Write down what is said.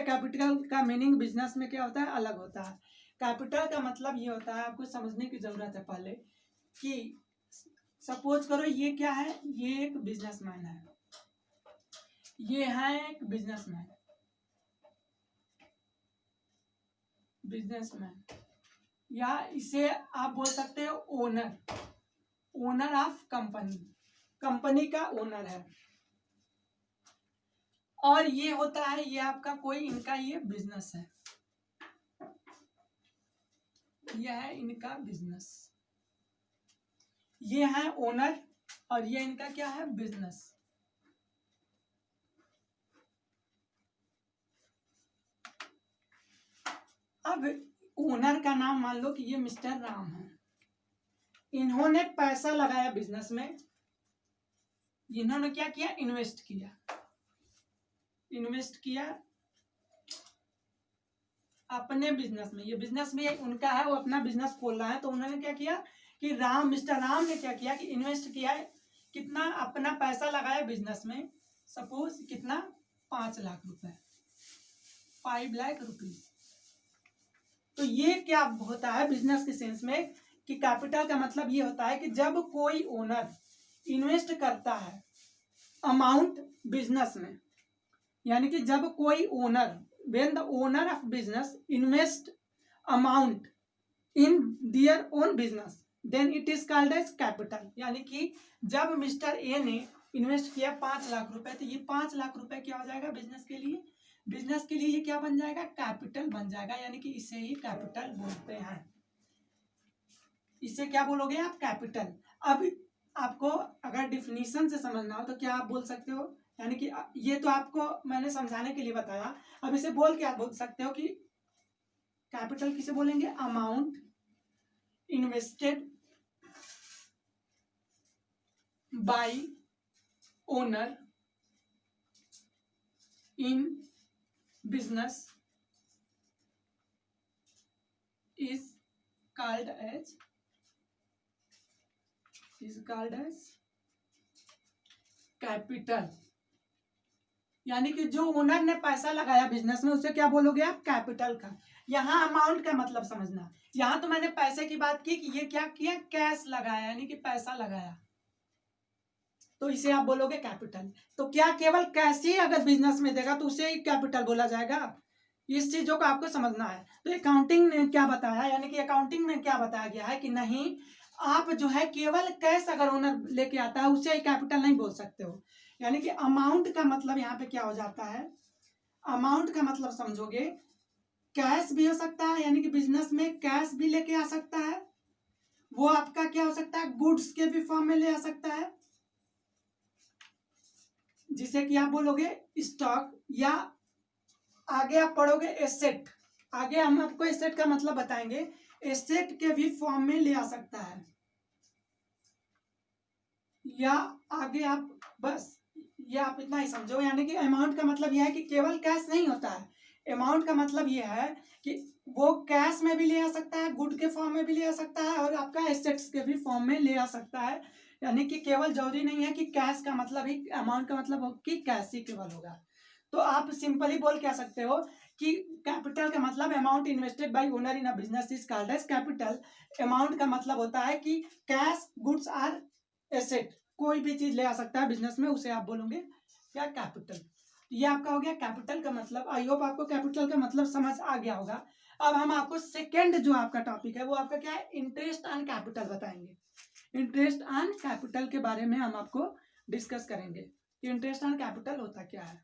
Capital का meaning business में क्या होता है, अलग होता है। कैपिटल का मतलब ये होता है, आपको समझने की जरूरत है पहले, कि सपोज करो ये क्या है, ये एक बिजनेसमैन है, ये है एक बिजनेसमैन, या इसे आप बोल सकते हो owner, owner of company, company का ओनर है। और ये होता है, ये आपका कोई इनका ये बिजनेस है, ये है इनका बिजनेस, ये है ओनर और ये इनका क्या है, बिजनेस। अब ओनर का नाम मान लो कि ये मिस्टर राम है, इन्होंने पैसा लगाया बिजनेस में, इन्होंने क्या किया, इन्वेस्ट किया, इन्वेस्ट किया अपने बिजनेस में, ये बिजनेस में उनका है, वो अपना बिजनेस खोल रहा है, तो उन्होंने क्या किया कि मिस्टर राम ने क्या किया कि इन्वेस्ट किया है, कितना, अपना पैसा लगाया बिजनेस में, सपोज कितना, 5 लाख रुपए, 5 लाख रुपीज। तो ये क्या होता है बिजनेस के सेंस में, कि कैपिटल का मतलब ये होता है कि जब कोई ओनर इन्वेस्ट करता है अमाउंट बिजनेस में, यानी कि जब कोई owner, when the owner of business invest amount in their own business then it is called as capital। यानी कि जब मिस्टर ए ने इन्वेस्ट किया 5 लाख रुपए, तो ये 5 लाख रुपए क्या हो जाएगा बिजनेस के लिए, बिजनेस के लिए ये क्या बन जाएगा, कैपिटल बन जाएगा, यानी कि इसे ही कैपिटल बोलते हैं। इसे क्या बोलोगे आप, कैपिटल। अब आपको अगर डिफिनीशन से समझना हो तो क्या आप बोल सकते हो, यानी कि ये तो आपको मैंने समझाने के लिए बताया, अब इसे बोल के आप बोल सकते हो कि कैपिटल किसे बोलेंगे, amount invested by owner in business is called as capital. यानी कि जो ओनर ने पैसा लगाया बिजनेस में, उसे क्या बोलोगे आप, कैपिटल का। यहाँ अमाउंट का मतलब समझना, यहाँ तो मैंने पैसे की बात की कि ये क्या किया, कैश लगाया, यानी कि पैसा लगाया, तो इसे आप बोलोगे कैपिटल। तो क्या केवल कैश ही अगर बिजनेस में देगा तो उसे ही कैपिटल बोला जाएगा, इस चीजों को आपको समझना है। तो अकाउंटिंग ने क्या बताया, यानी कि अकाउंटिंग में क्या बताया गया है कि नहीं, आप जो है केवल कैश अगर ओनर लेके आता है उसे ही कैपिटल नहीं बोल सकते हो। यानी कि अमाउंट का मतलब यहाँ पे क्या हो जाता है, अमाउंट का मतलब समझोगे, कैश भी हो सकता है, यानी कि बिजनेस में कैश भी लेके आ सकता है, वो आपका क्या हो सकता है, गुड्स के भी फॉर्म में ले आ सकता है, जिसे कि आप बोलोगे स्टॉक, या आगे आप पढ़ोगे एसेट, आगे हम आपको एसेट का मतलब बताएंगे, एसेट के भी फॉर्म में ले आ सकता है, या आगे आप बस ये आप इतना ही समझो। यानी कि अमाउंट का मतलब यह है कि केवल कैश नहीं होता है, अमाउंट का मतलब यह है कि वो कैश में भी ले आ सकता है, गुड के फॉर्म में भी ले आ सकता है, और आपका एसेट्स के भी फॉर्म में ले आ सकता है। यानी कि केवल जरूरी नहीं है कि कैश का मतलब ही, अमाउंट का मतलब हो कि कैश ही केवल होगा। तो आप सिंपली बोल कह सकते हो कि कैपिटल का मतलब amount invested by owner in a business is called as capital. Amount का मतलब होता है कि कैश, गुड्स आर एसेट, कोई भी चीज ले आ सकता है बिजनेस में, उसे आप बोलोगे क्या, कैपिटल। ये आपका हो गया कैपिटल का मतलब। आई होप आपको कैपिटल का मतलब समझ आ गया होगा। अब हम आपको सेकंड जो आपका टॉपिक है वो आपका क्या है, इंटरेस्ट ऑन कैपिटल बताएंगे। इंटरेस्ट ऑन कैपिटल के बारे में हम आपको डिस्कस करेंगे कि इंटरेस्ट ऑन कैपिटल होता क्या है।